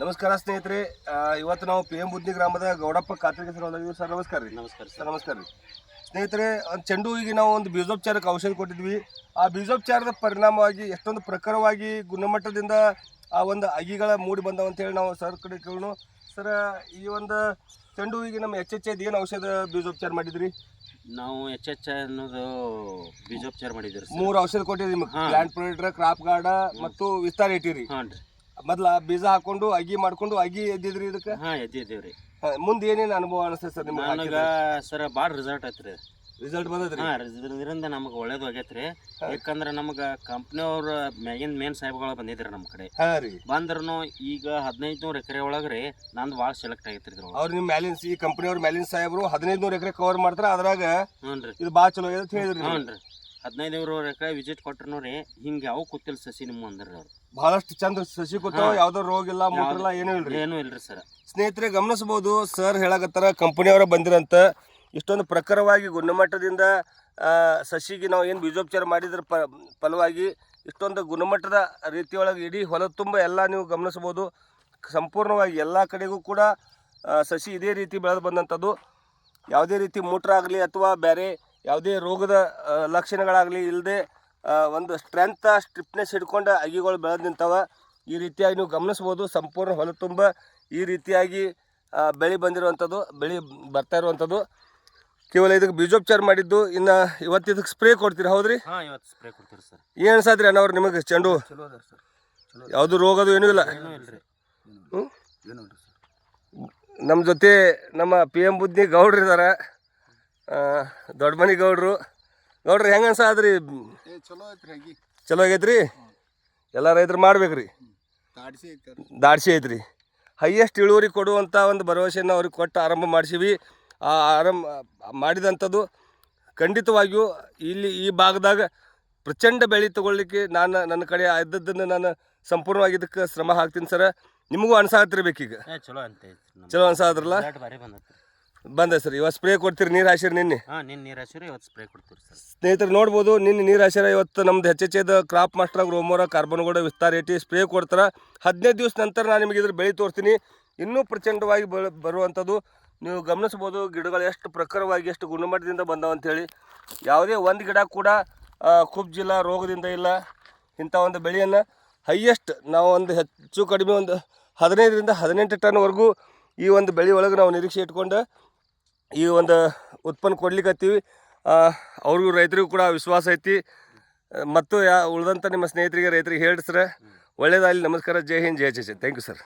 ನಮಸ್ಕಾರ ಸ್ನೇಹಿತರೆ. ಇವತ್ತು ನಾವು ಪಿ ಎಂ ಬುದ್ನಿ ಗ್ರಾಮದ ಗೌಡಪ್ಪ ಕಾತ್ರಿಗೆ ಸರ್ ಹೋಗಿದ್ವಿ. ಸರ್ ನಮಸ್ಕಾರ ರೀ. ನಮಸ್ಕಾರ ರೀ ಸ್ನೇಹಿತರೆ. ಒಂದು ಚೆಂಡು ಹೂವಿಗೆ ನಾವು ಒಂದು ಬೀಜೋಪಚಾರಕ್ಕೆ ಔಷಧಿ ಕೊಟ್ಟಿದ್ವಿ. ಆ ಬೀಜೋಪಚಾರದ ಪರಿಣಾಮವಾಗಿ ಎಷ್ಟೊಂದು ಪ್ರಖರವಾಗಿ ಗುಣಮಟ್ಟದಿಂದ ಆ ಒಂದು ಅಗಿಗಳ ಮೂಡಿ ಬಂದವು ಅಂತೇಳಿ ನಾವು ಸರ್ ಕಡೆ ಕೇಳೋಣ. ಸರ್, ಈ ಒಂದು ಚೆಂಡು ಹೂವಿಗೆ ನಮ್ಮ ಎಚ್ ಏನು ಔಷಧ ಬೀಜೋಪಚಾರ ಮಾಡಿದ್ರಿ? ನಾವು ಎಚ್ ಅನ್ನೋದು ಬೀಜೋಪಚಾರ ಮಾಡಿದ್ರಿ. 3 ಔಷಧ ಕೊಟ್ಟಿದ್ರಿ ನಿಮಗೆ. ಪ್ಲಾಂಟ್ ಪ್ರೊಡಕ್ಟರ್, ಕ್ರಾಪ್ ಗಾರ್ಡ ಮತ್ತು ವಿಸ್ತಾರ ಇಟ್ಟಿರಿ. ಮೊದ್ಲ ಬೀಜ ಹಾಕೊಂಡು ಅಗಿ ಮಾಡ್ಕೊಂಡು ಅಗಿ ಎದ್ದಿದ್ರಿ ಇದಕ್ಕೆ? ಎದ್ದಿದ್ದೇವ್ರಿ. ಮುಂದೆ ಏನೇನು ಅನುಭವ ಅನಿಸ್ತದೆ ಸರ್ ನಿಮ್ಗೆ? ನನಗೆ ಸರ್ ಭಾಳ ರಿಸಲ್ಟ್ ಐತ್ರಿ. ರಿಸಲ್ಟ್ ಬಂದದ್ರಿ? ಇದರಿಂದ ನಮಗೆ ಒಳ್ಳೇದು ಆಗೈತ್ರಿ. ಯಾಕಂದ್ರೆ ನಮಗೆ ಕಂಪ್ನಿಯವ್ರ ಮ್ಯಾಗಿನ ಮೇನ್ ಸಾಹೇಬ್ಗಳು ಬಂದಿದ್ರಿ ನಮ್ಮ ಕಡೆ. ಬಂದ್ರೂ ಈಗ 1500 ಎಕರೆ ಒಳಗ್ರಿ ನಂದು ಭಾಳ ಸೆಲೆಕ್ಟ್ ಆಗೈತ್ರಿ. ಅವ್ರು ನಿಮ್ಮ ಮ್ಯಾಲಿನ ಈ ಕಂಪ್ನಿಯವ್ರ ಮ್ಯಾಲಿನ ಸಾಹೇಬ್ರು 1500 ಎಕರೆ ಕವರ್ ಮಾಡ್ತಾರ. ಅದ್ರಾಗ ಹ್ಞೂ ಇದು ಭಾಳ ಚಲೋ ಅಂತ ಹೇಳಿದ್ರಿ. ಹ್ಞೂ ರೀ. 1500 ಎಕರೆ ವಿಸಿಟ್ ಕೊಟ್ರು ರೀ. ಹಿಂಗೆ ಯಾವ ಕೂತಿಲ್ಲ ಸಸಿ ನಿಮ್ಮ ಅಂದ್ರಿ ಅವ್ರು. ಬಹಳಷ್ಟು ಚಂದ ಸಸಿ ಕೂತಾವ, ಯಾವ್ದೋ ರೋಗ ಇಲ್ಲ, ಮೂಟ್ರಿಲ್ಲ, ಏನೂ ಇಲ್ರಿ. ಏನೂ ಇಲ್ರಿ ಸರ್. ಸ್ನೇಹಿತರೆ ಗಮನಿಸಬಹುದು, ಸರ್ ಹೇಳಕತ್ತಾರ ಕಂಪನಿಯವರ ಬಂದಿರಂತ ಇಷ್ಟೊಂದು ಪ್ರಖರವಾಗಿ ಗುಣಮಟ್ಟದಿಂದ ಸಸಿಗೆ ನಾವು ಏನು ಬೀಜೋಪಚಾರ ಮಾಡಿದ್ರ ಫಲವಾಗಿ ಇಷ್ಟೊಂದು ಗುಣಮಟ್ಟದ ರೀತಿಯೊಳಗೆ ಇಡೀ ಹೊಲ ತುಂಬ ಎಲ್ಲ ನೀವು ಗಮನಿಸ್ಬೋದು. ಸಂಪೂರ್ಣವಾಗಿ ಎಲ್ಲ ಕಡೆಗೂ ಕೂಡ ಸಸಿ ಇದೇ ರೀತಿ ಬೆಳೆದು ಬಂದಂಥದ್ದು. ಯಾವುದೇ ರೀತಿ ಮೂಟ್ರ ಆಗಲಿ ಅಥವಾ ಬೇರೆ ಯಾವುದೇ ರೋಗದ ಲಕ್ಷಣಗಳಾಗಲಿ ಇಲ್ಲದೆ ಒಂದು ಸ್ಟ್ರಿಪ್ನೆಸ್ ಹಿಡ್ಕೊಂಡು ಅಗಿಗಳು ಬೆಳೆದು ನಿಂತವ. ಈ ರೀತಿಯಾಗಿ ನೀವು ಗಮನಿಸ್ಬೋದು. ಸಂಪೂರ್ಣ ಹೊಲ ತುಂಬ ಈ ರೀತಿಯಾಗಿ ಬೆಳೆ ಬಂದಿರುವಂಥದ್ದು, ಬೆಳೆ ಬರ್ತಾ ಇರುವಂಥದ್ದು. ಕೇವಲ ಇದಕ್ಕೆ ಬೀಜೋಪಚಾರ ಮಾಡಿದ್ದು. ಇನ್ನು ಇವತ್ತು ಇದಕ್ಕೆ ಸ್ಪ್ರೇ ಕೊಡ್ತೀರಿ? ಹೌದ್ರಿ, ಇವತ್ತು ಸ್ಪ್ರೇ ಕೊಡ್ತೀರಿ ಸರ್. ಏನು ಅನ್ಸಾದ್ರಿ ಅಣ್ಣವ್ರು ನಿಮಗೆ? ಚೆಂಡು ಯಾವುದು ರೋಗದು ಏನೂ ಇಲ್ಲ? ನಮ್ಮ ಜೊತೆ ನಮ್ಮ ಪಿ ಎಂ ಬುದ್ನಿ ಗೌಡ್ರು ಇದ್ದಾರೆ, ದೊಡ್ಡಮನಿ ಗೌಡ್ರು. ಗೌಡ್ರಿ ಹೆಂಗೆ ಅನ್ಸಾದ್ರಿ? ಚಲೋ ಆಗೈತ್ರಿ. ಎಲ್ಲ ರೈತರು ಮಾಡ್ಬೇಕ್ರಿ. ದಾಡ್ಸಿ ಐತ್ರಿ. ಹೈಯೆಸ್ಟ್ ಇಳುವರಿ ಕೊಡುವಂಥ ಒಂದು ಭರವಸೆಯನ್ನು ಅವ್ರಿಗೆ ಕೊಟ್ಟು ಆರಂಭ ಮಾಡಿಸಿವಿ. ಆ ಆರಂಭ ಮಾಡಿದಂಥದ್ದು ಖಂಡಿತವಾಗಿಯೂ ಇಲ್ಲಿ ಈ ಭಾಗದಾಗ ಪ್ರಚಂಡ ಬೆಳೆ ತಗೊಳ್ಳಿಕ್ಕೆ ನನ್ನ ಕಡೆ ಇದ್ದದ್ದನ್ನು ನಾನು ಸಂಪೂರ್ಣವಾಗಿ ಇದಕ್ಕೆ ಶ್ರಮ ಹಾಕ್ತೀನಿ ಸರ್. ನಿಮಗೂ ಅನ್ಸಾತಿರ್ಬೇಕೀಗ. ಚಲೋ ಅನ್ಸಾದ್ರಲ್ಲ? ಬಂದೆ ಸರ್. ಇವತ್ತು ಸ್ಪ್ರೇ ಕೊಡ್ತೀರಿ? ನೀರು ಹಾಸಿರಿ? ನಿನ್ನೆ ನೀರು ಹಾಸಿರಿ, ಇವತ್ತು ಸ್ಪ್ರೇ ಕೊಡ್ತೀರಿ ಸರ್. ಸ್ನೇಹಿತರು ನೋಡ್ಬೋದು, ನಿನ್ನೆ ನೀರು ಹಾಸಿರ. ಇವತ್ತು ನಮ್ದು ಎಚ್ ಕ್ರಾಪ್ ಮಾಸ್ಟರ್ ರೋಮೋರ ಕಾರ್ಬನ್ಗೋಡ ವಿಸ್ತಾರ ಏಟಿ ಸ್ಪ್ರೇ ಕೊಡ್ತಾರೆ. 15 ದಿವಸ ನಂತರ ನಾನು ನಿಮಗೆ ಇದ್ರ ಬೆಳೆ ತೋರಿಸ್ತೀನಿ. ಇನ್ನೂ ಪ್ರಚಂಡವಾಗಿ ಬರುವಂಥದ್ದು ನೀವು ಗಮನಿಸ್ಬೋದು. ಗಿಡಗಳು ಎಷ್ಟು ಪ್ರಖರವಾಗಿ ಎಷ್ಟು ಗುಣಮಟ್ಟದಿಂದ ಬಂದವು ಅಂಥೇಳಿ. ಯಾವುದೇ ಒಂದು ಗಿಡ ಕೂಡ ಕುಬ್ಜಿಲ್ಲ, ರೋಗದಿಂದ ಇಲ್ಲ. ಇಂಥ ಒಂದು ಬೆಳೆಯನ್ನು ಹೈಯೆಸ್ಟ್ ನಾವು ಒಂದು ಹೆಚ್ಚು ಕಡಿಮೆ ಒಂದು 15ರಿಂದ 18 ಟನ್ವರೆಗೂ ಈ ಒಂದು ಬೆಳೆ ಒಳಗೆ ನಾವು ನಿರೀಕ್ಷೆ ಇಟ್ಕೊಂಡು ಈ ಒಂದು ಉತ್ಪನ್ನ ಕೊಡ್ಲಿಕ್ಕತ್ತೀವಿ. ಅವ್ರಿಗೂ ರೈತರಿಗೂ ಕೂಡ ವಿಶ್ವಾಸ ಐತಿ. ಮತ್ತು ಉಳಿದಂಥ ನಿಮ್ಮ ಸ್ನೇಹಿತರಿಗೆ ರೈತರಿಗೆ ಹೇಳ್ರಿ ಸರ್. ಒಳ್ಳೆಯದಾಗಲಿ. ನಮಸ್ಕಾರ. ಜೈ ಹಿಂದ್, ಜೈ ಜೈ. Thank you sir.